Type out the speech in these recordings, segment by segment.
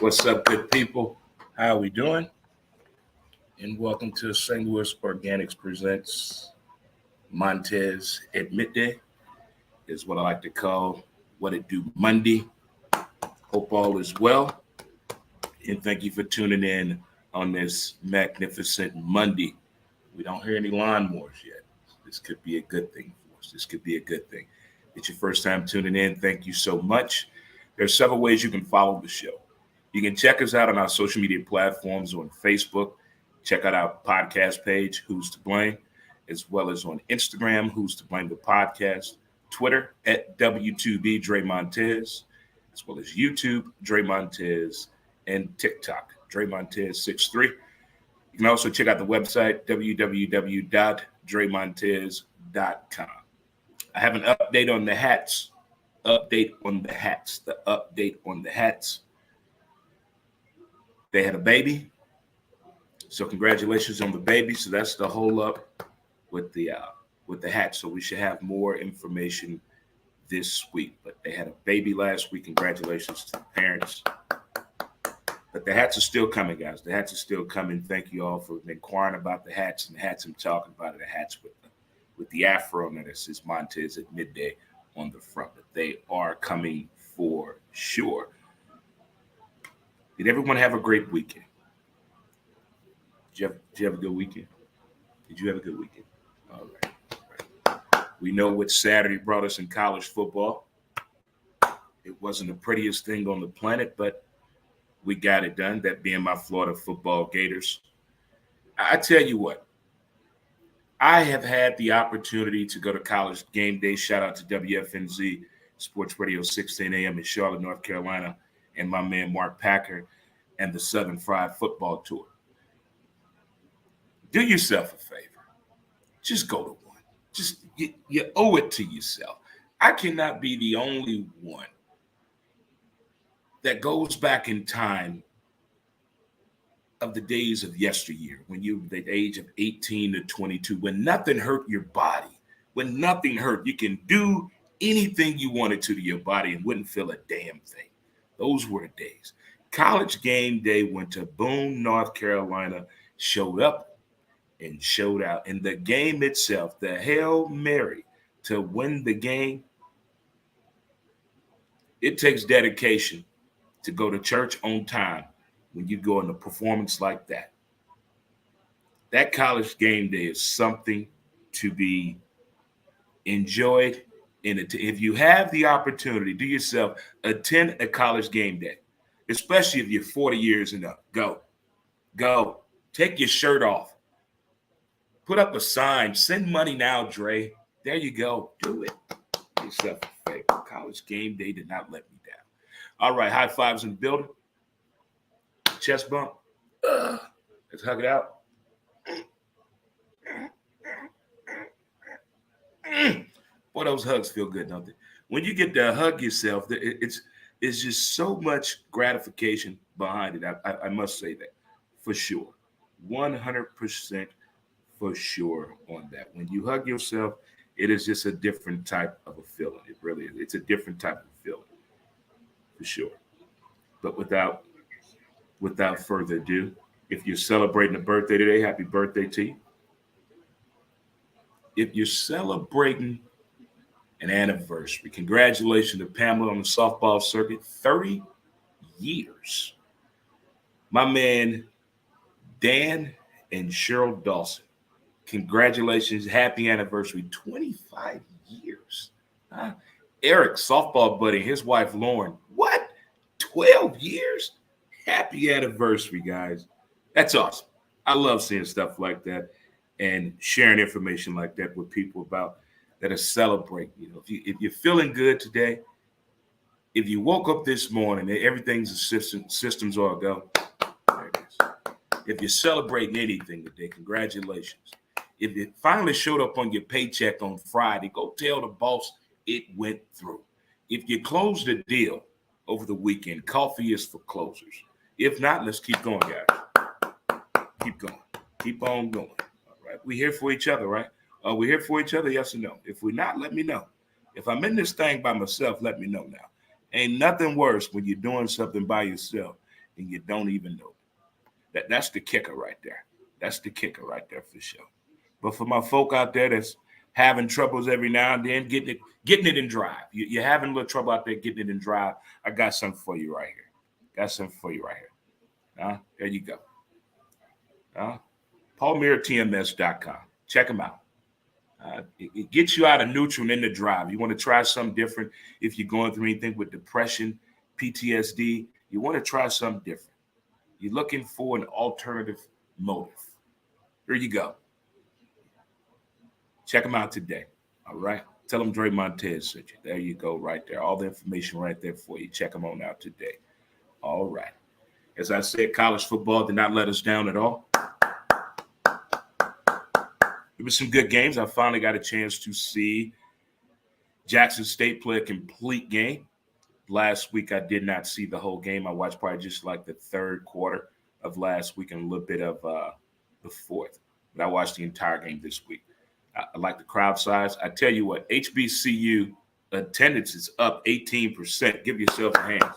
What's up, good people? How are we doing? And welcome to St. Louis Organics Presents Montez at Midday, is what I like to call What It Do Monday. Hope all is well. And thank you for tuning in on this magnificent Monday. We don't hear any lawnmowers yet. This could be a good thing for us. This could be a good thing. It's your first time tuning in. Thank you so much. There's several ways you can follow the show. You can check us out on our social media platforms on Facebook. Check out our podcast page, Who's to Blame, as well as on Instagram, Who's to Blame the Podcast, Twitter at W2B Dre Montez, as well as YouTube, Dre Montez, and TikTok, Dre Montez 63. You can also check out the website, www.dremontez.com. I have an update on the hats. The update on the hats. They had a baby. So congratulations on the baby. So that's the whole up with the hat. So we should have more information this week. But they had a baby last week. Congratulations to the parents. But the hats are still coming, guys. The hats are still coming. Thank you all for inquiring about the hats. And the hats I'm talking about are the hats with the afro and it says Montez at Midday on the front. But they are coming for sure. Did everyone have a great weekend? Did you have a good weekend? Did you have a good weekend? All right. We know what Saturday brought us in college football. It wasn't the prettiest thing on the planet, but we got it done, that being my Florida football Gators. I tell you what, I have had the opportunity to go to college game day. Shout out to WFNZ Sports Radio 16 a.m. in Charlotte, North Carolina, and my man Mark Packer and the Southern Fried Football Tour. Do yourself a favor. Just go to one. Just you owe it to yourself. I cannot be the only one that goes back in time of the days of yesteryear, when you were the age of 18 to 22, when nothing hurt your body, when nothing hurt, you can do anything you wanted to your body and wouldn't feel a damn thing. Those were the days. College game day went to Boone, North Carolina, showed up and showed out. And the game itself, the Hail Mary to win the game, it takes dedication to go to church on time when you go in a performance like that. That college game day is something to be enjoyed. And if you have the opportunity, do yourself, attend a college game day, especially if you're 40 years and up. Go. Take your shirt off. Put up a sign. Send money now, Dre. There you go. Do it. Do yourself a favor. College game day did not let me down. All right, high fives in the building. Chest bump. Let's hug it out. Boy, those hugs feel good, don't they? When you get to hug yourself, it's just so much gratification behind it. I must say that for sure. 100% for sure on that. When you hug yourself, it is just a different type of a feeling. It really is. It's a different type of feeling for sure. But without further ado, if you're celebrating a birthday today, happy birthday to you. If you're celebrating an anniversary, congratulations to Pamela on the softball circuit, 30 years. My man, Dan and Cheryl Dawson, congratulations, happy anniversary, 25 years. Eric, softball buddy, his wife, Lauren, what, 12 years? Happy anniversary, guys. That's awesome. I love seeing stuff like that and sharing information like that with people about that are celebrating. You know, if you're feeling good today, If you woke up this morning and everything's a systems all go, there it is. If you're celebrating anything today, congratulations. If it finally showed up on your paycheck on Friday, go tell the boss it went through. If you closed a deal over the weekend, coffee is for closers. If not, let's keep going, guys. Keep going. Keep on going. All right. We're here for each other, right? Are we here for each other? Yes or no? If we're not, let me know. If I'm in this thing by myself, let me know now. Ain't nothing worse when you're doing something by yourself and you don't even know. That's the kicker right there. That's the kicker right there for sure. But for my folk out there that's having troubles every now and then, getting it in drive. You're having a little trouble out there getting it in drive. I got something for you right here. Got something for you right here. There you go. PaulMirTMS.com. Check them out. It gets you out of neutral and into drive. You want to try something different. If you're going through anything with depression, PTSD, you want to try something different. You're looking for an alternative motive. Here you go. Check them out today. All right. Tell them Dre Montez sent you. There you go, right there. All the information right there for you. Check them on out today. All right. As I said, college football did not let us down at all. There were some good games. I finally got a chance to see Jackson State play a complete game. Last week, I did not see the whole game. I watched probably just like the third quarter of last week and a little bit of the fourth. But I watched the entire game this week. I like the crowd size. I tell you what, HBCU attendance is up 18%. Give yourself a hand.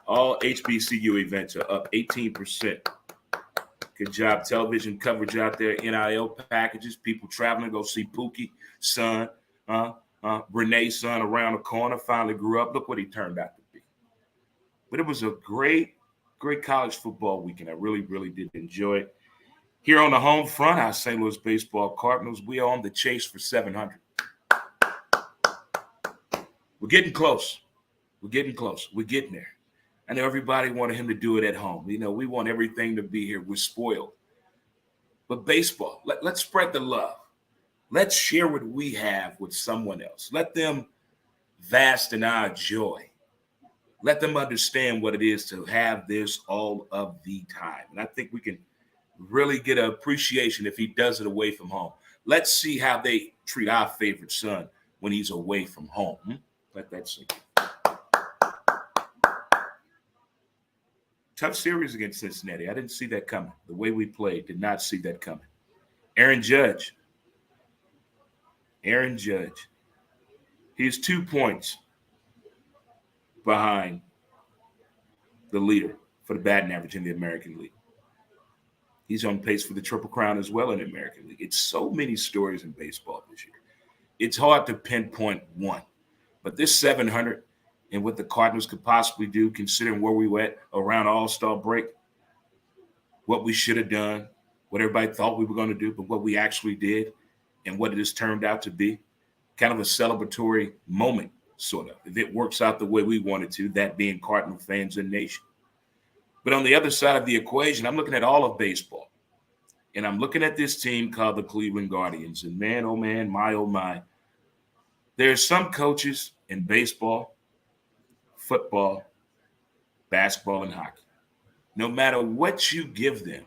All HBCU events are up 18%. Good job. Television coverage out there, NIL packages, people traveling to go see Pookie, son, Renee's son around the corner, finally grew up. Look what he turned out to be. But it was a great college football weekend. I really, really did enjoy it. Here on the home front, our St. Louis Baseball Cardinals, we are on the chase for 700. We're getting close. We're getting close. We're getting there. I know everybody wanted him to do it at home. You know, we want everything to be here. We're spoiled. But baseball, let's spread the love. Let's share what we have with someone else. Let them vast in our joy. Let them understand what it is to have this all of the time. And I think we can really get an appreciation if he does it away from home. Let's see how they treat our favorite son when he's away from home. Let that sink in. Tough series against Cincinnati. I didn't see that coming. The way we played, did not see that coming. Aaron Judge. He's 2 points behind the leader for the batting average in the American League. He's on pace for the Triple Crown as well in the American League. It's so many stories in baseball this year. It's hard to pinpoint one. But this 700 and what the Cardinals could possibly do, considering where we went around All-Star break, what we should have done, what everybody thought we were going to do, but what we actually did and what it has turned out to be, kind of a celebratory moment, sort of, if it works out the way we wanted to, that being Cardinal fans and nation. But on the other side of the equation, I'm looking at all of baseball, and I'm looking at this team called the Cleveland Guardians, and man, oh my, there's some coaches in baseball, football, basketball, and hockey. No matter what you give them,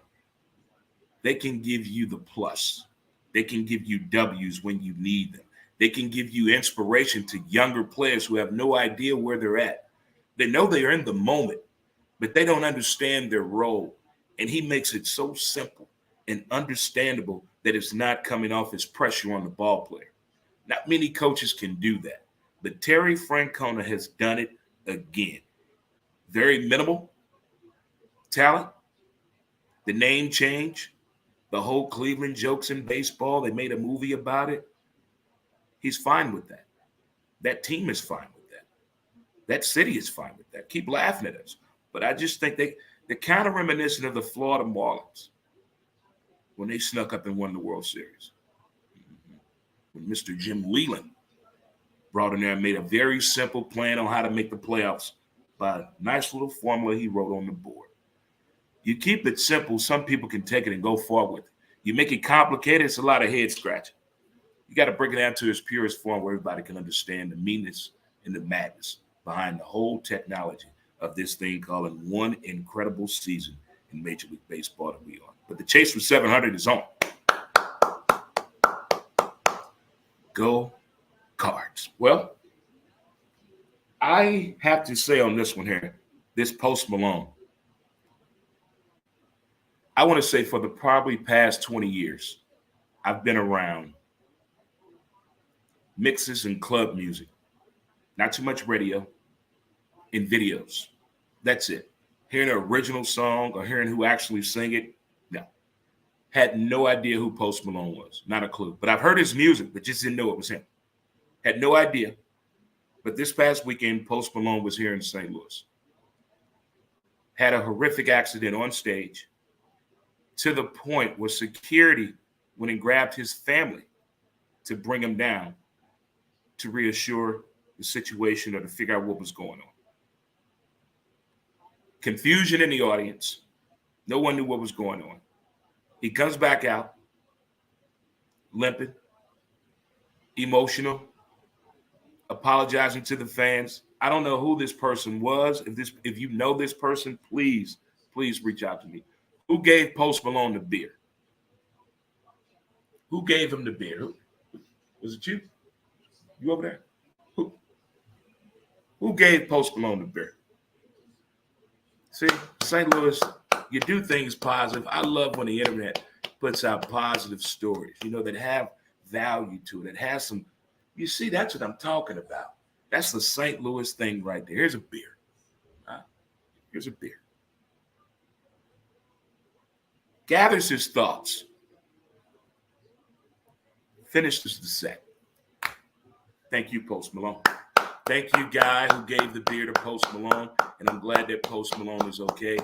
they can give you the plus. They can give you W's when you need them. They can give you inspiration to younger players who have no idea where they're at. They know they're in the moment, but they don't understand their role. And he makes it so simple and understandable that it's not coming off as pressure on the ball player. Not many coaches can do that, but Terry Francona has done it again. Very minimal talent, the name change, the whole Cleveland jokes in baseball. They made a movie about it. He's fine with that. That team is fine with that. That city is fine with that. Keep laughing at us. But I just think they're kind of reminiscent of the Florida Marlins when they snuck up and won the World Series. When Mr. Jim Leland brought in there and made a very simple plan on how to make the playoffs by a nice little formula he wrote on the board. You keep it simple, some people can take it and go far with it. You make it complicated, it's a lot of head scratching. You got to break it down to its purest form where everybody can understand the meanness and the madness behind the whole technology of this thing called one incredible season in Major League Baseball that we are. But the chase for 700 is on. Go Cards. Well, I have to say on this one here, this Post Malone, I want to say for the probably past 20 years, I've been around mixes and club music, not too much radio, and videos. That's it. Hearing an original song or hearing who actually sang it, no. Had no idea who Post Malone was, not a clue. But I've heard his music, but just didn't know it was him. Had no idea. But this past weekend, Post Malone was here in St. Louis. Had a horrific accident on stage to the point where security went and grabbed his family to bring him down to reassure the situation or to figure out what was going on. Confusion in the audience. No one knew what was going on. He comes back out, limping, emotional, apologizing to the fans. I don't know who this person was. If you know this person, please reach out to me. Who gave Post Malone the beer? Who gave him the beer? Who? Was it you? You over there? Who gave Post Malone the beer? See, St. Louis, you do things positive. I love when the internet puts out positive stories, that have value to it. It has some, you see, that's what I'm talking about. That's the St. Louis thing right there. Here's a beer. Here's a beer. Gathers his thoughts. Finishes the set. Thank you, Post Malone. Thank you, guy who gave the beer to Post Malone, and I'm glad that Post Malone is okay.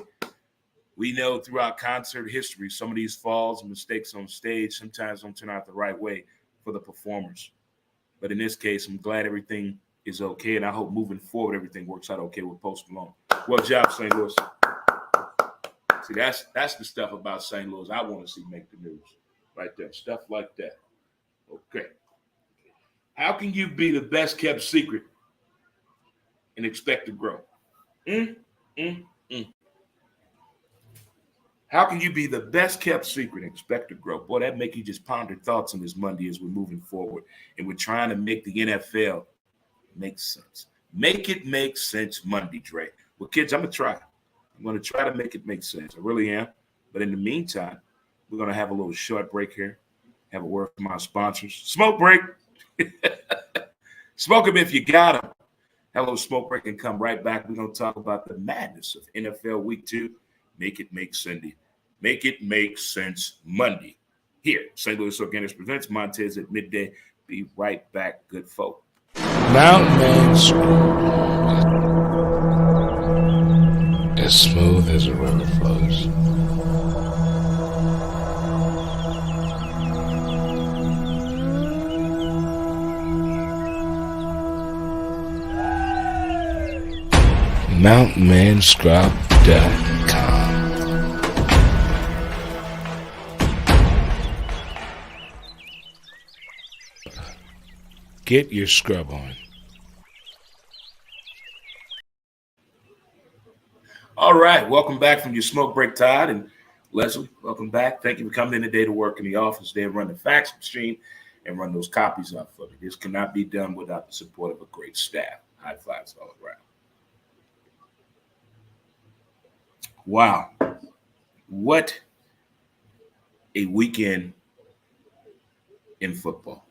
We know throughout concert history, some of these falls and mistakes on stage sometimes don't turn out the right way for the performers. But in this case, I'm glad everything is okay, and I hope moving forward everything works out okay with Post Malone. Well job, St. Louis. See, that's the stuff about St. Louis I want to see make the news. Right there, stuff like that. Okay. How can you be the best kept secret and expect to grow? How can you be the best kept secret and expect to grow? Boy, that make you just ponder thoughts on this Monday as we're moving forward. And we're trying to make the NFL make sense. Make it make sense Monday, Dre. Well, kids, I'm going to try. I'm going to try to make it make sense. I really am. But in the meantime, we're going to have a little short break here. Have a word from our sponsors. Smoke break. Smoke them if you got them. Have a little smoke break and come right back. We're going to talk about the madness of NFL Week 2. Make it make Sunday. Make it make sense Monday. Here, St. Louis Organics presents Montez at midday. Be right back, good folk. Mountain Man as smooth as a river flows. MountainManScrub.com. Get your scrub on. All right, welcome back from your smoke break, Todd and Leslie. Welcome back. Thank you for coming in today to work in the office. They run the fax machine and run those copies out for me. This cannot be done without the support of a great staff. High fives all around. Wow. What a weekend in football,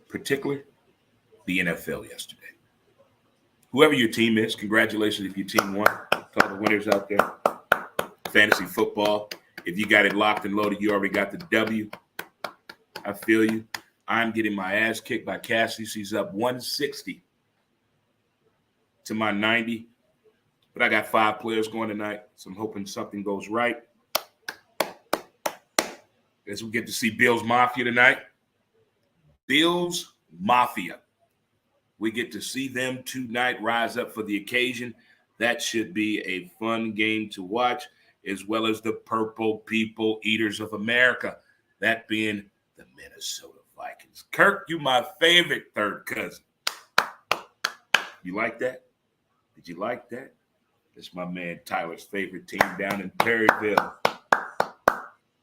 particularly the NFL yesterday. Whoever your team is, congratulations if your team won. All the winners out there. Fantasy football. If you got it locked and loaded, you already got the W. I feel you. I'm getting my ass kicked by Cassie. She's up 160 to my 90. But I got 5 players going tonight, so I'm hoping something goes right. As we get to see Bills Mafia tonight. Bills Mafia. We get to see them tonight rise up for the occasion. That should be a fun game to watch, as well as the Purple People Eaters of America, that being the Minnesota Vikings. Kirk, you my favorite third cousin. You like that? Did you like that? That's my man Tyler's favorite team down in Perryville.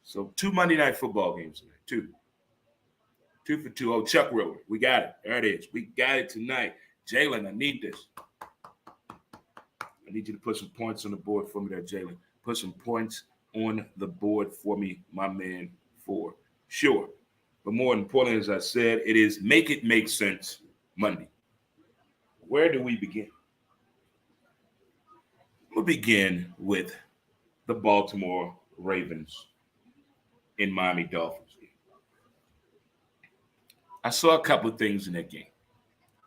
So 2 Monday Night Football games tonight. 2. 2 for 2. Oh, Chuck Roller. We got it. There it is. We got it tonight. Jalen, I need this. I need you to put some points on the board for me there, Jalen. Put some points on the board for me, my man, for sure. But more importantly, as I said, it is Make It Make Sense Monday. Where do we begin? We'll begin with the Baltimore Ravens in Miami Dolphins game. I saw a couple of things in that game.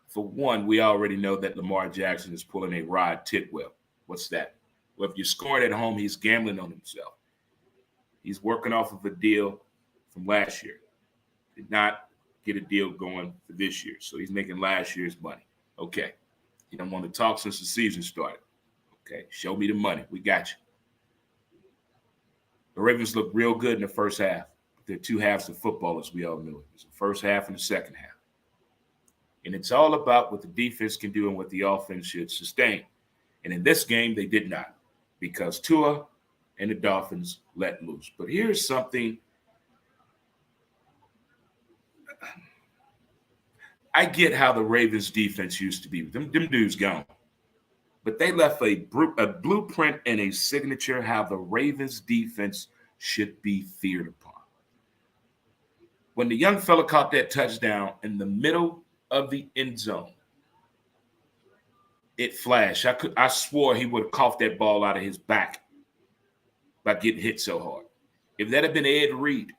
For one, we already know that Lamar Jackson is pulling a Rod Tidwell. What's that? Well, if you're scoring at home, he's gambling on himself. He's working off of a deal from last year. Did not get a deal going for this year, so he's making last year's money. Okay. You don't want to talk since the season started. Okay, show me the money. We got you. The Ravens look real good in the first half. They're 2 halves of football, as we all know. It's the first half and the second half. And it's all about what the defense can do and what the offense should sustain. And in this game, they did not, because Tua and the Dolphins let loose. But here's something. I get how the Ravens defense used to be. Them dudes gone. But they left a blueprint and a signature how the Ravens defense should be feared upon. When the young fella caught that touchdown in the middle of the end zone, it flashed. I swore he would have coughed that ball out of his back by getting hit so hard. If that had been Ed Reed,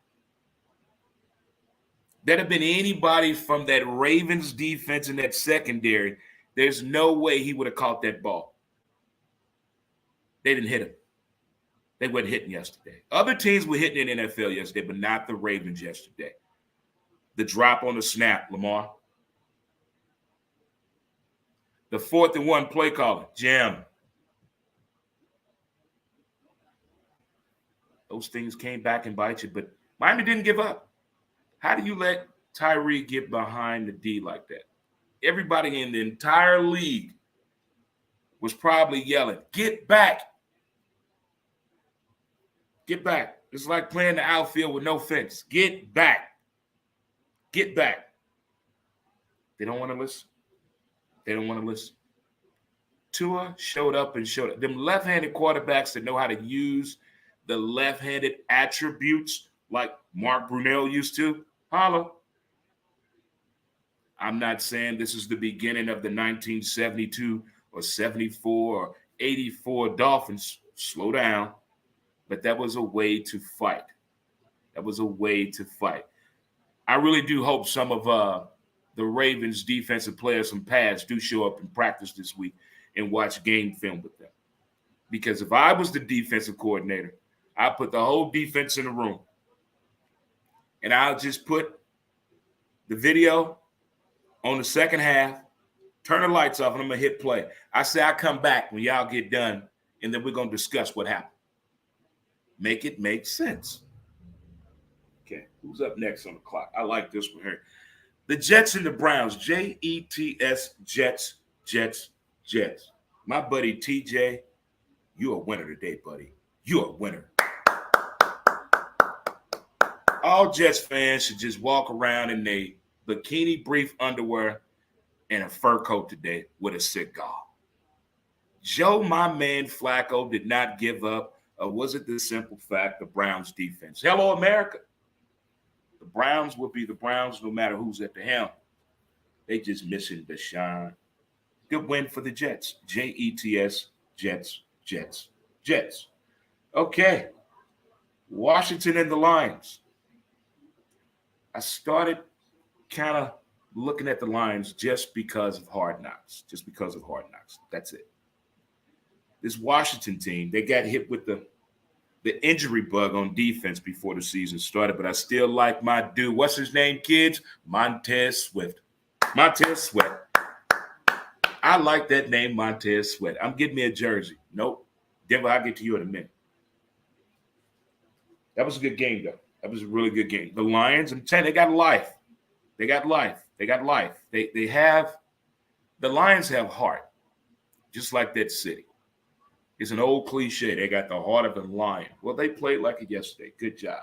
that had been anybody from that Ravens defense in that secondary, there's no way he would have caught that ball. They didn't hit him. They weren't hitting yesterday. Other teams were hitting in the NFL yesterday, but not the Ravens yesterday. The drop on the snap, Lamar. The 4th and 1 play calling, jam. Those things came back and bite you, but Miami didn't give up. How do you let Tyree get behind the D like that? Everybody in the entire league was probably yelling, get back. Get back. It's like playing the outfield with no fence. Get back. Get back. They don't want to listen. They don't want to listen. Tua showed up and showed up. Them left-handed quarterbacks that know how to use the left-handed attributes like Mark Brunell used to, holla. I'm not saying this is the beginning of the 1972 or 74 or 84 Dolphins. Slow down. But that was a way to fight. That was a way to fight. I really do hope some of the Ravens defensive players from past do show up in practice this week and watch game film with them. Because if I was the defensive coordinator, I'd put the whole defense in the room. And I'll just put the video on the second half, turn the lights off, and I'm going to hit play. I say I come back when y'all get done, and then we're going to discuss what happened. Make it make sense. Okay, who's up next on the clock? I like this one here. The Jets and the Browns, Jets, Jets. My buddy TJ, you're a winner today, buddy. You're a winner. All Jets fans should just walk around in their bikini brief underwear and a fur coat today with a cigar. Joe, my man Flacco, did not give up. Or was it the simple fact the Browns defense? Hello, America. The Browns will be the Browns no matter who's at the helm. They just missing the shine. Good win for the Jets. Jets, Jets. Okay. Washington and the Lions. I started kind of looking at the Lions just because of Hard Knocks. That's it. This Washington team, they got hit with the injury bug on defense before the season started, but I still like my dude. What's his name, kids? Montez Sweat. I like that name, Montez Sweat. I'm getting me a jersey. Nope. Denver, I'll get to you in a minute. That was a good game, though. That was a really good game. The Lions, I'm telling you, they got life. They have The Lions have heart, just like that city. It's an old cliche. They got the heart of a lion. Well, they played like it yesterday. Good job.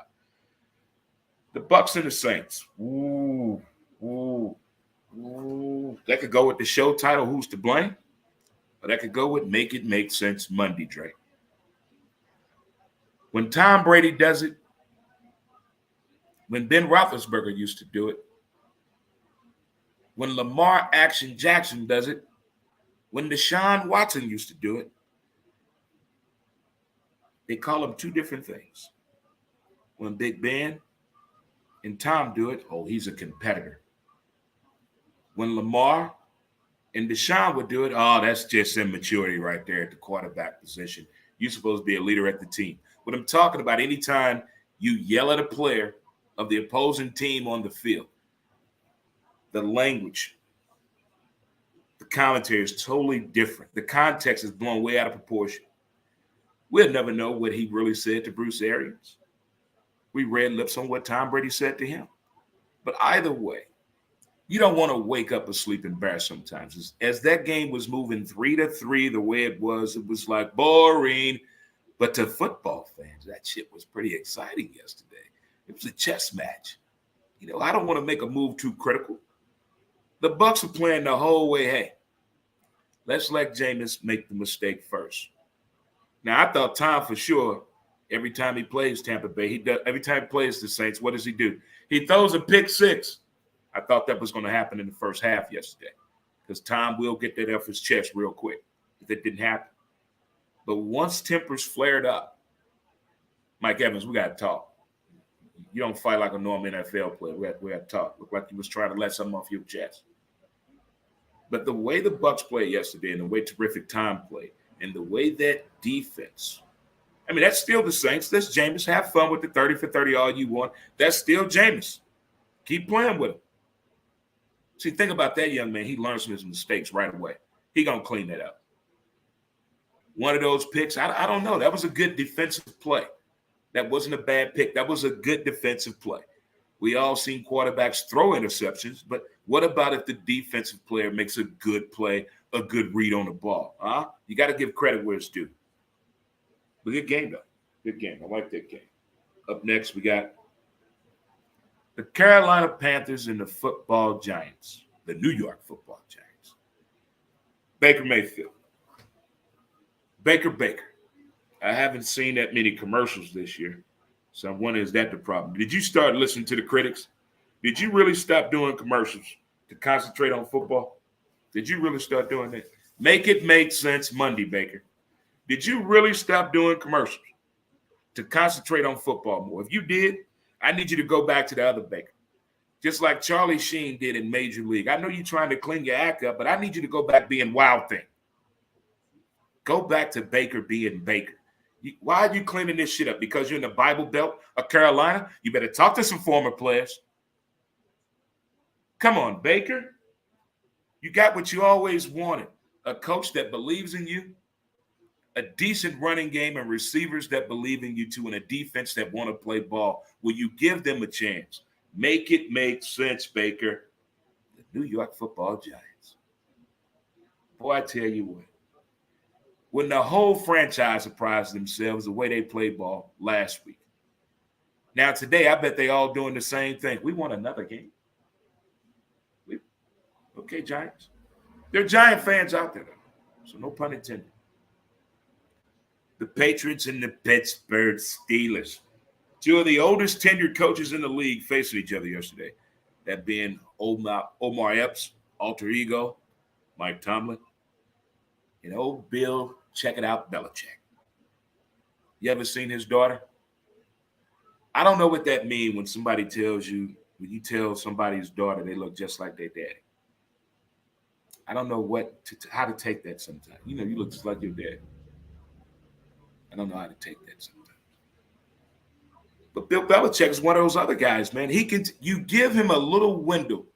The Bucks and the Saints. Ooh, ooh, ooh. That could go with the show title, Who's to Blame? Or that could go with Make It Make Sense Monday, Dre. When Tom Brady does it, when Ben Roethlisberger used to do it, when Lamar Action Jackson does it, when Deshaun Watson used to do it, they call them two different things. When Big Ben and Tom do it, oh, he's a competitor. When Lamar and Deshaun would do it, oh, that's just immaturity right there at the quarterback position. You're supposed to be a leader at the team. What I'm talking about, anytime you yell at a player of the opposing team on the field, the language, the commentary is totally different. The context is blown way out of proportion. We'll never know what he really said to Bruce Arians. We read lips on what Tom Brady said to him. But either way, you don't want to wake up a sleeping bear sometimes. As that game was moving 3-3 the way it was like boring. But to football fans, that shit was pretty exciting yesterday. It was a chess match. I don't want to make a move too critical. The Bucks are playing the whole way, hey, let's let Jameis make the mistake first. Now, I thought Tom for sure, every time he plays Tampa Bay, every time he plays the Saints, what does he do? He throws a pick six. I thought that was going to happen in the first half yesterday because Tom will get that off his chest real quick if it didn't happen. But once tempers flared up, Mike Evans, we got to talk. You don't fight like a normal NFL player. We got to talk. Look like you was trying to let something off your chest. But the way the Bucks played yesterday and the way terrific Tom played and the way that defense, I mean, that's still the Saints. That's Jameis. Have fun with the 30 for 30 all you want. That's still Jameis. Keep playing with him. See, think about that young man. He learns from his mistakes right away. He going to clean that up. One of those picks, I don't know. That was a good defensive play. That wasn't a bad pick. That was a good defensive play. We all seen quarterbacks throw interceptions, but what about if the defensive player makes a good play, a good read on the ball? Huh? You got to give credit where it's due. But good game, though. Good game. I like that game. Up next, we got the Carolina Panthers and the football Giants, the New York football Giants. Baker Mayfield. Baker. I haven't seen that many commercials this year. So I'm wondering, is that the problem? Did you start listening to the critics? Did you really stop doing commercials to concentrate on football? Did you really start doing that? Make it make sense Monday, Baker. Did you really stop doing commercials to concentrate on football more? If you did, I need you to go back to the other Baker. Just like Charlie Sheen did in Major League. I know you're trying to clean your act up, but I need you to go back being Wild Thing. Go back to Baker being Baker. Why are you cleaning this shit up? Because you're in the Bible Belt of Carolina? You better talk to some former players. Come on, Baker. You got what you always wanted. A coach that believes in you, a decent running game and receivers that believe in you too, and a defense that want to play ball. Will you give them a chance? Make it make sense, Baker. The New York football Giants. Boy, I tell you what. When the whole franchise surprised themselves the way they played ball last week. Now today, I bet they all doing the same thing. We want another game. Okay, Giants. There are Giant fans out there, though, so no pun intended. The Patriots and the Pittsburgh Steelers. Two of the oldest tenured coaches in the league facing each other yesterday. That being Omar Epps, alter ego, Mike Tomlin, and old Bill, check it out, Belichick. You ever seen his daughter? I don't know what that means when somebody tells you, when you tell somebody's daughter they look just like their daddy. I don't know how to take that sometimes. You look just like your dad. I don't know how to take that sometimes. But Bill Belichick is one of those other guys, man. You give him a little window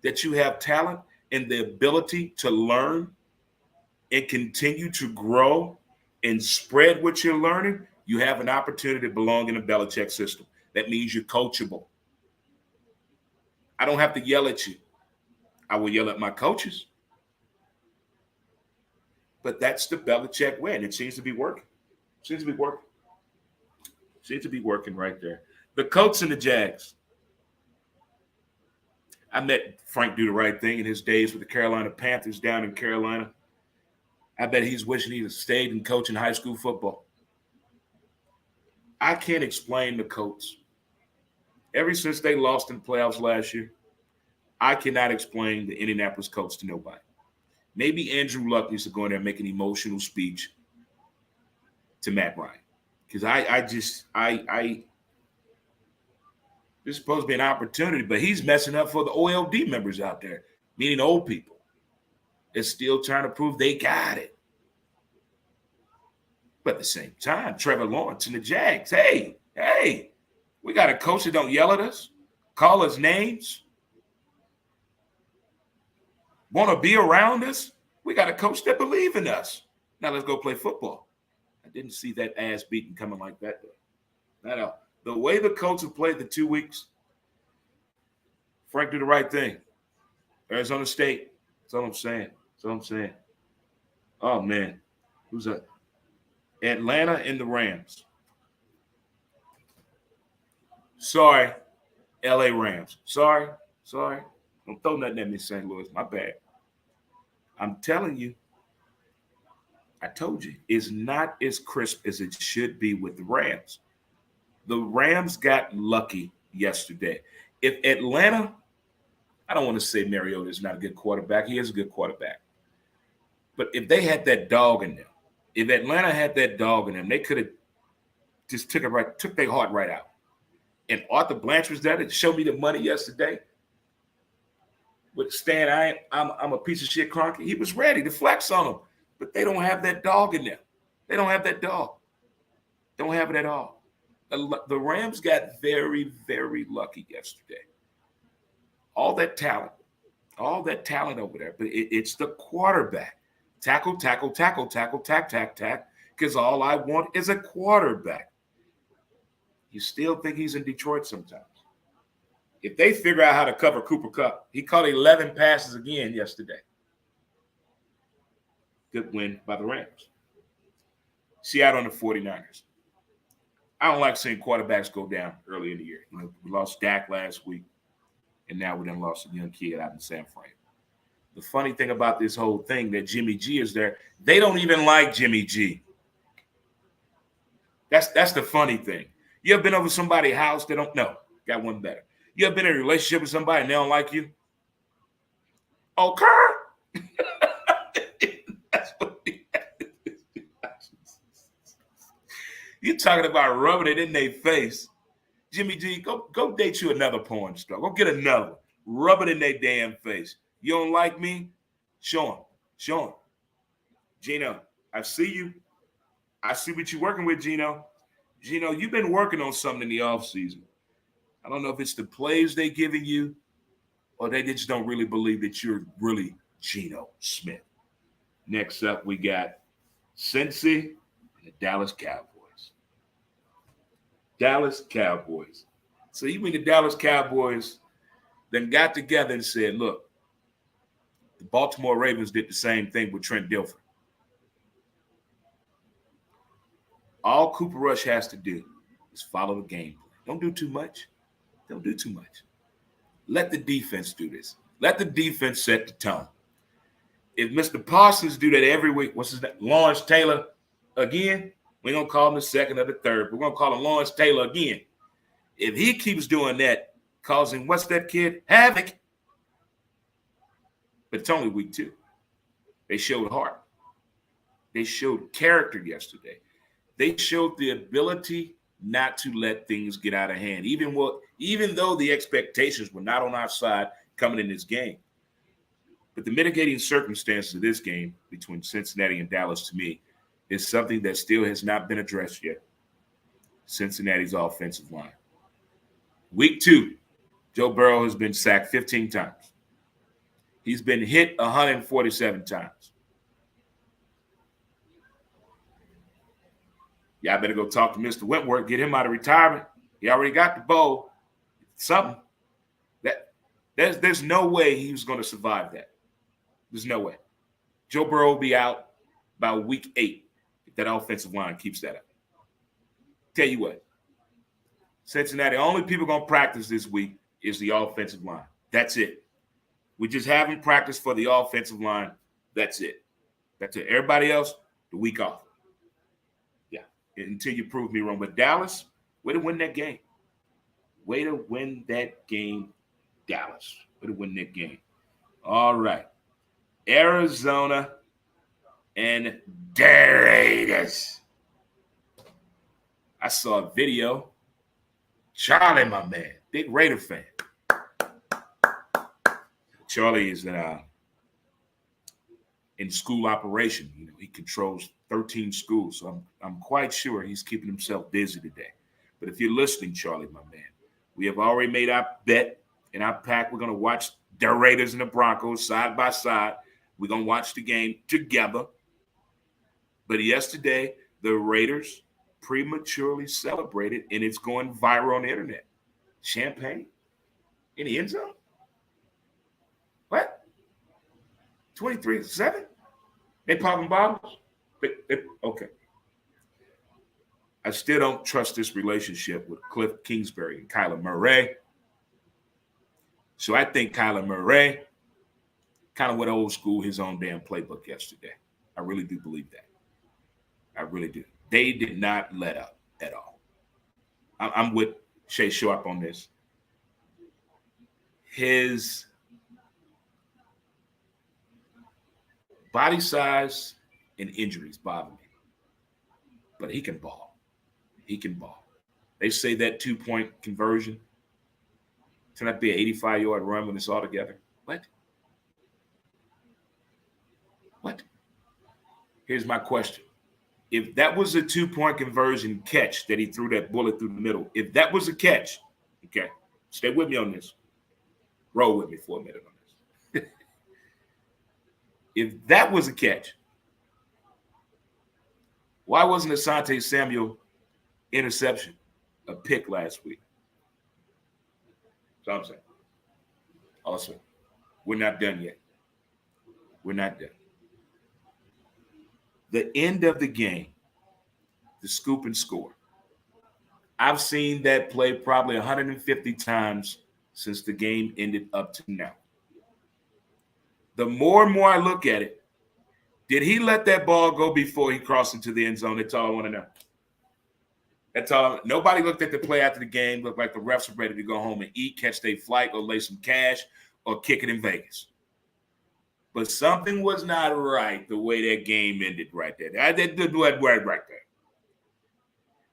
that you have talent and the ability to learn and continue to grow and spread what you're learning, you have an opportunity to belong in a Belichick system. That means you're coachable. I don't have to yell at you. I will yell at my coaches. But that's the Belichick win. It seems to be working. Seems to be working. Seems to be working right there. The Colts and the Jags. I met Frank do the right thing in his days with the Carolina Panthers down in Carolina. I bet he's wishing he'd have stayed and coaching high school football. I can't explain the Colts. Ever since they lost in the playoffs last year, I cannot explain the Indianapolis Colts to nobody. Maybe Andrew Luck needs to go in there and make an emotional speech to Matt Ryan. Because this is supposed to be an opportunity, but he's messing up for the OLD members out there, meaning old people. They're still trying to prove they got it. But at the same time, Trevor Lawrence and the Jags, hey, we got a coach that don't yell at us, call us names, want to be around us. We got a coach that believe in us. Now let's go play football. I didn't see that ass beating coming like that, though. Not all. The way the Colts have played the 2 weeks, Frank did the right thing. Arizona State. That's all I'm saying. Oh, man. Who's that? Atlanta and the Rams. Sorry, L.A. Rams. Sorry. Don't throw nothing at me, St. Louis. My bad. I'm telling you, I told you, it's not as crisp as it should be with the Rams. The Rams got lucky yesterday. If Atlanta, I don't want to say Mariota is not a good quarterback. He is a good quarterback. But if they had that dog in them, if Atlanta had that dog in them, they could have just took their heart right out. And Arthur Blanche was there to show me the money yesterday. With Stan, I'm a piece of shit Kroenke. He was ready to flex on them. But they don't have that dog in them. They don't have that dog. Don't have it at all. The Rams got very, very lucky yesterday. All that talent over there. But it's the quarterback. Tackle, tack, tack. Because all I want is a quarterback. You still think he's in Detroit sometimes. If they figure out how to cover Cooper Kupp, he caught 11 passes again yesterday. Good win by the Rams. Seattle and the 49ers. I don't like seeing quarterbacks go down early in the year. You know, we lost Dak last week, and now we done lost a young kid out in San Fran. The funny thing about this whole thing that Jimmy G is there, they don't even like Jimmy G. That's the funny thing. You ever been over somebody's house they don't know? Got one better. You ever been in a relationship with somebody and they don't like you? Okay. That's what we You're talking about rubbing it in their face. Jimmy G, go date you another porn star. Go get another. Rub it in their damn face. You don't like me? Show him. Gino, I see you. I see what you're working with, Gino. Gino, you've been working on something in the offseason. I don't know if it's the plays they're giving you or they just don't really believe that you're really Geno Smith. Next up, we got Cincy and the Dallas Cowboys. Dallas Cowboys. So you mean the Dallas Cowboys then got together and said, look, the Baltimore Ravens did the same thing with Trent Dilfer. All Cooper Rush has to do is follow the game plan. Don't do too much. Let the defense do this. Let the defense set the tone. If Mr. Parsons do that every week, what's his name? Lawrence Taylor again, we're going to call him the second or the third. We're going to call him Lawrence Taylor again. If he keeps doing that, causing what's that kid? Havoc. But it's only week 2. They showed heart. They showed character yesterday. They showed the ability not to let things get out of hand, even though the expectations were not on our side coming in this game. But the mitigating circumstances of this game between Cincinnati and Dallas, to me, is something that still has not been addressed yet. Cincinnati's offensive line. Week 2, Joe Burrow has been sacked 15 times. He's been hit 147 times. Y'all better go talk to Mr. Wentworth, get him out of retirement. He already got the bowl. Something. There's no way he was going to survive that. There's no way. Joe Burrow will be out. by week 8 if that offensive line keeps that up. Tell you what, Cincinnati, only people going to practice this week is the offensive line. That's it. We just haven't practiced for the offensive line. That's it. That's it. Everybody else, the week off. Yeah, until you prove me wrong. But Dallas, way to win that game. Way to win that game, Dallas. Way to win that game. All right. Arizona and the Raiders. I saw a video. Charlie, my man, big Raider fan. Charlie is in school operation. You know, he controls 13 schools, so I'm quite sure he's keeping himself busy today. But if you're listening, Charlie, my man, we have already made our bet in our pack. We're going to watch the Raiders and the Broncos side by side. We're going to watch the game together. But yesterday, the Raiders prematurely celebrated, and it's going viral on the internet. Champagne in the end zone? What? 23-7? They popping bottles? Okay. I still don't trust this relationship with Cliff Kingsbury and Kyler Murray. So I think Kyler Murray kind of went old school, his own damn playbook yesterday. I really do believe that. I really do. They did not let up at all. I'm with Shay Sharp on this. His body size and injuries bother me. But he can ball. He can ball. They say that 2-point conversion turned out to be an 85-yard run when it's all together. What? Here's my question. If that was a 2-point conversion catch that he threw that bullet through the middle, if that was a catch, okay, stay with me on this. Roll with me for a minute on this. If that was a catch, why wasn't Asante Samuel interception a pick last week? That's what I'm saying. Also, we're not done yet. We're not done. The end of the game, the scoop and score. I've seen that play probably 150 times since the game ended up to now. The more and more I look at it, did he let that ball go before he crossed into the end zone? That's all I want to know. That's all. Nobody looked at the play after the game. Looked like the refs were ready to go home and eat, catch their flight, or lay some cash, or kick it in Vegas. But something was not right the way that game ended right there. That did right there.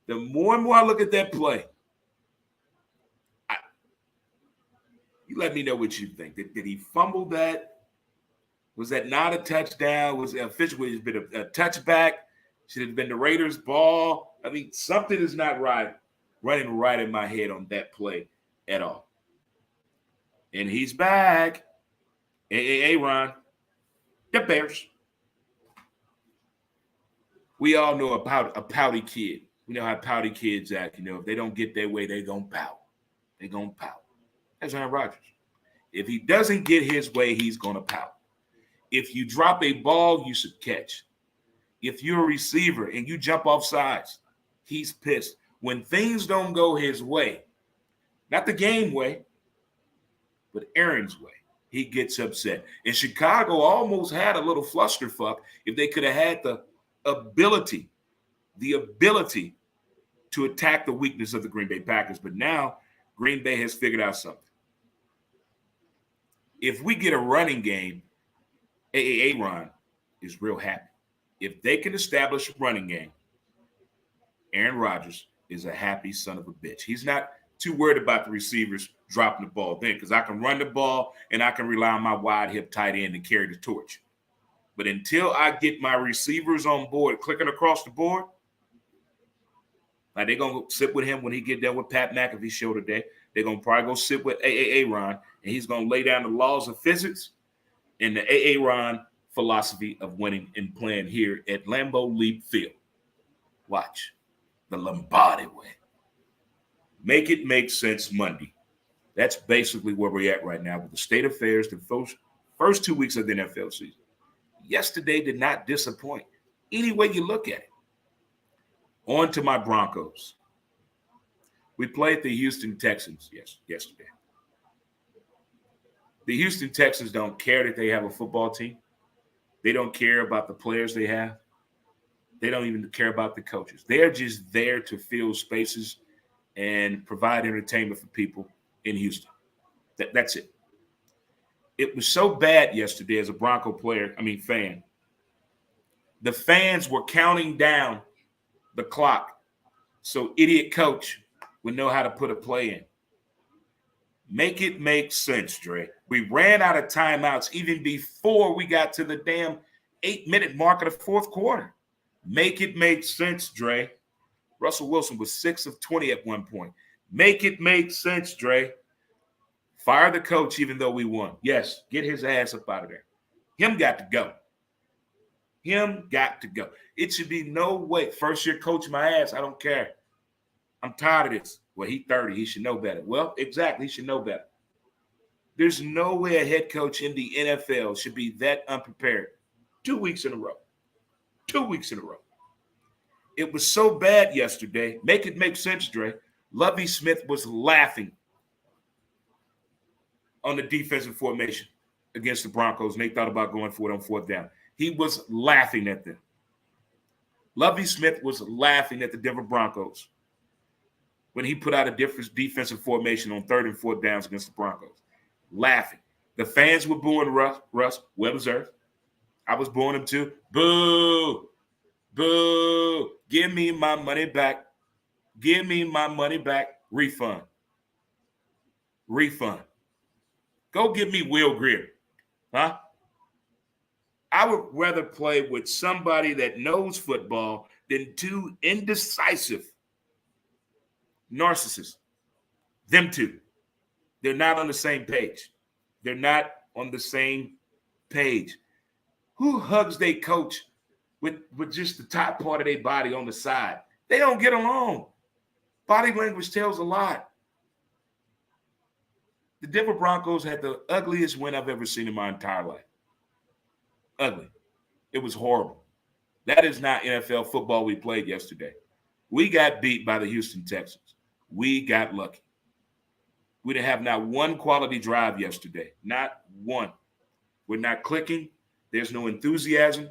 The more and more I look at that play, you let me know what you think. Did he fumble that? Was that not a touchdown? Was it officially been a touchback? Should it have been the Raiders' ball? I mean, something is not right, running right in my head on that play at all. And he's back. Ron. The Bears. We all know about a pouty kid. We know how pouty kids act. You know, if they don't get their way, they're going to pout. They're going to pout. That's Aaron Rodgers. If he doesn't get his way, he's going to pout. If you drop a ball, you should catch. If you're a receiver and you jump off sides, he's pissed. When things don't go his way, not the game way, but Aaron's way, he gets upset. And Chicago almost had a little flusterfuck if they could have had the ability to attack the weakness of the Green Bay Packers. But now Green Bay has figured out something. If we get a running game, Aaron is real happy. If they can establish a running game, Aaron Rodgers is a happy son of a bitch. He's not too worried about the receivers dropping the ball then, because I can run the ball and I can rely on my wide hip tight end to carry the torch. But until I get my receivers on board, clicking across the board, like they're going to sit with him when he get done with Pat McAfee's show today. They're going to probably go sit with Aaron, and he's going to lay down the laws of physics and the Aaron philosophy of winning and playing here at Lambeau Leap Field. Watch the Lombardi way. Make it make sense Monday. That's basically where we're at right now with the state of affairs, the first 2 weeks of the NFL season. Yesterday did not disappoint. Any way you look at it. On to my Broncos. We played the Houston Texans yesterday. The Houston Texans don't care that they have a football team. They don't care about the players they have. They don't even care about the coaches. They're just there to fill spaces and provide entertainment for people in Houston. That's it. It was so bad yesterday as a Bronco fan. The fans were counting down the clock so idiot coach would know how to put a play in. Make it make sense, Dre. We ran out of timeouts even before we got to the damn 8-minute mark of the fourth quarter. Make it make sense, Dre. Russell Wilson was 6 of 20 at one point. Make it make sense, Dre. Fire the coach even though we won. Yes, get his ass up out of there. Him got to go. Him got to go. It should be no way. First year coach my ass. I don't care. I'm tired of this. Well, he's 30. He should know better. Well, exactly. He should know better. There's no way a head coach in the NFL should be that unprepared. 2 weeks in a row. 2 weeks in a row. It was so bad yesterday. Make it make sense, Dre. Lovie Smith was laughing on the defensive formation against the Broncos, and they thought about going for it on fourth down. He was laughing at them. Lovie Smith was laughing at the Denver Broncos when he put out a different defensive formation on third and fourth downs against the Broncos. Laughing. The fans were booing Russ, well deserved. I was booing him too. Boo! Boo! Give me my money back. Give me my money back. Refund. Go get me Will Greer. Huh? I would rather play with somebody that knows football than two indecisive narcissists. Them two. They're not on the same page. They're not on the same page. Who hugs their coach with just the top part of their body on the side? They don't get along. Body language tells a lot. The Denver Broncos had the ugliest win I've ever seen in my entire life. Ugly. It was horrible. That is not NFL football we played yesterday. We got beat by the Houston Texans. We got lucky. We didn't have not one quality drive yesterday. Not one. We're not clicking. There's no enthusiasm.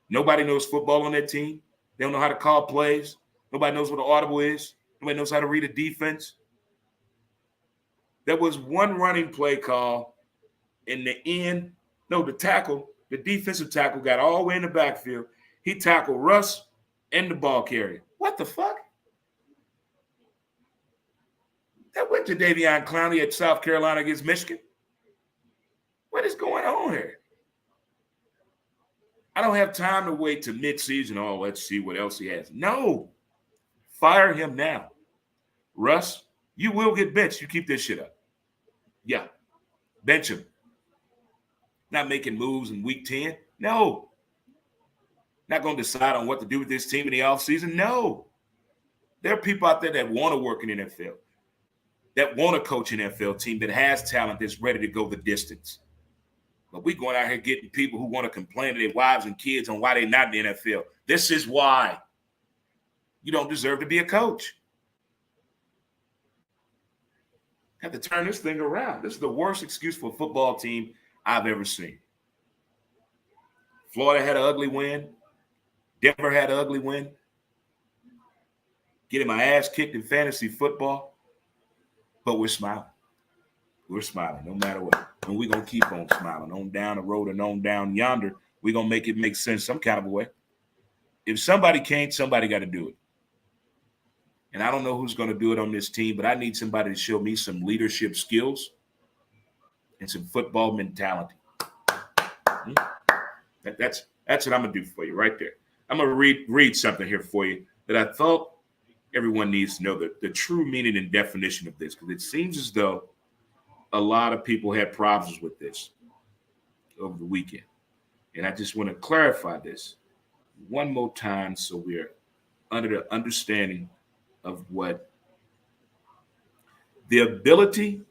Nobody knows football on that team. They don't know how to call plays. Nobody knows what an audible is. Nobody knows how to read a defense. There was one running play call in the end. No, the defensive tackle got all the way in the backfield. He tackled Russ and the ball carrier. What the fuck? That went to Davion Clowney at South Carolina against Michigan. What is going on here? I don't have time to wait to midseason. Oh, let's see what else he has. No. Fire him now. Russ, you will get benched. You keep this shit up. Yeah. Bench him. Not making moves in week 10. No. Not going to decide on what to do with this team in the offseason. No. There are people out there that want to work in the NFL, that want to coach an NFL team that has talent that's ready to go the distance. But we're going out here getting people who want to complain to their wives and kids on why they're not in the NFL. This is why. You don't deserve to be a coach. Have to turn this thing around. This is the worst excuse for a football team I've ever seen. Florida had an ugly win. Denver had an ugly win. Getting my ass kicked in fantasy football. But we're smiling. We're smiling no matter what. And we're going to keep on smiling. On down the road and on down yonder, we're going to make it make sense some kind of a way. If somebody can't, somebody got to do it. And I don't know who's going to do it on this team, but I need somebody to show me some leadership skills and some football mentality. That's what I'm going to do for you right there. I'm going to read something here for you that I thought everyone needs to know the true meaning and definition of this, because it seems as though a lot of people had problems with this over the weekend. And I just want to clarify this one more time so we're under the understanding of what the ability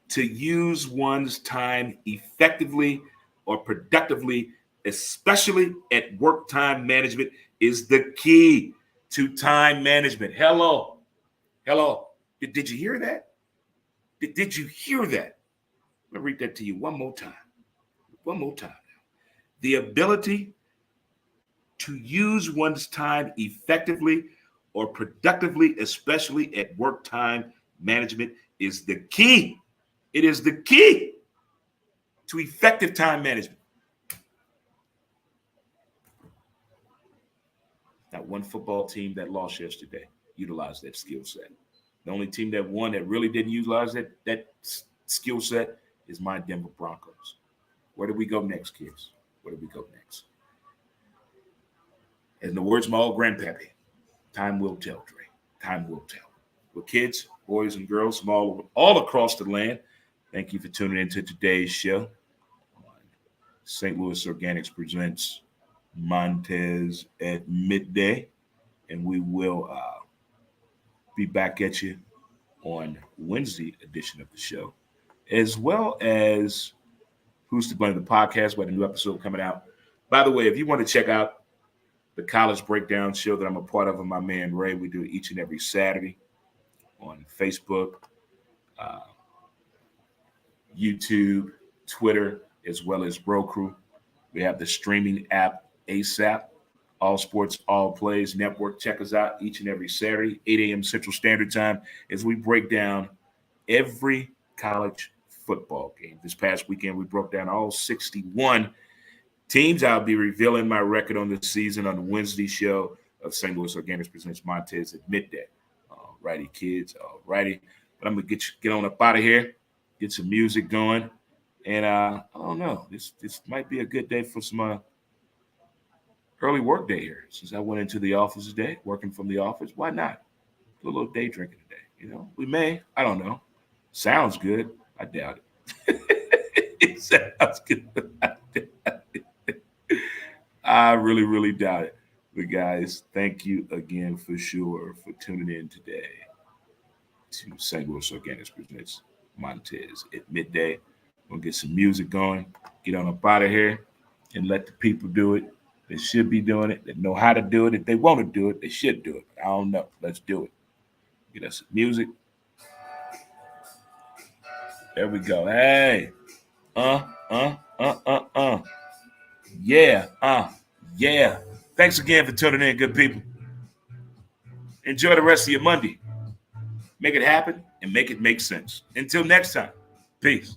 to use one's time effectively or productively especially at work time management, is the key to time management. Hello. Did you hear that? Did you hear that? Let me read that to you one more time. The ability to use one's time effectively or productively, especially at work time management, is the key. It is the key to effective time management. Not one football team that lost yesterday utilized that skill set. The only team that won that really didn't utilize that skill set is my Denver Broncos. Where do we go next, kids? Where do we go next? In the words of my old grandpappy, time will tell, Dre. Time will tell. Well, kids, boys, and girls from all across the land, thank you for tuning into today's show. St. Louis Organics presents Montez at midday, and we will be back at you on Wednesday edition of the show, as well as Who's to Blame, the podcast. We have a new episode coming out. By the way, if you want to check out the College Breakdown show that I'm a part of with my man Ray, we do it each and every Saturday on Facebook, YouTube, Twitter, as well as Roku. We have the streaming app ASAP, All Sports, All Plays Network. Check us out each and every Saturday, 8 a.m. Central Standard Time, as we break down every college football game. This past weekend, we broke down all 61 teams. I'll be revealing my record on the season on the Wednesday show of St. Louis Organics presents Montez at midday. All righty, kids. All righty. But I'm going to get on up out of here, get some music going. And I don't know. This might be a good day for some early work day here. Since I went into the office today, working from the office, why not? Do a little day drinking today. You know, we may. I don't know. Sounds good. I doubt it. It sounds good. I really, really doubt it. But guys, thank you again for sure for tuning in today to St. Louis Organics presents Montez at midday. We'll get some music going, get on up out of here, and let the people do it. They should be doing it. They know how to do it. If they want to do it, they should do it. I don't know. Let's do it. Get us some music. There we go. Hey. Yeah. Thanks again for tuning in, good people. Enjoy the rest of your Monday. Make it happen and make it make sense. Until next time, peace.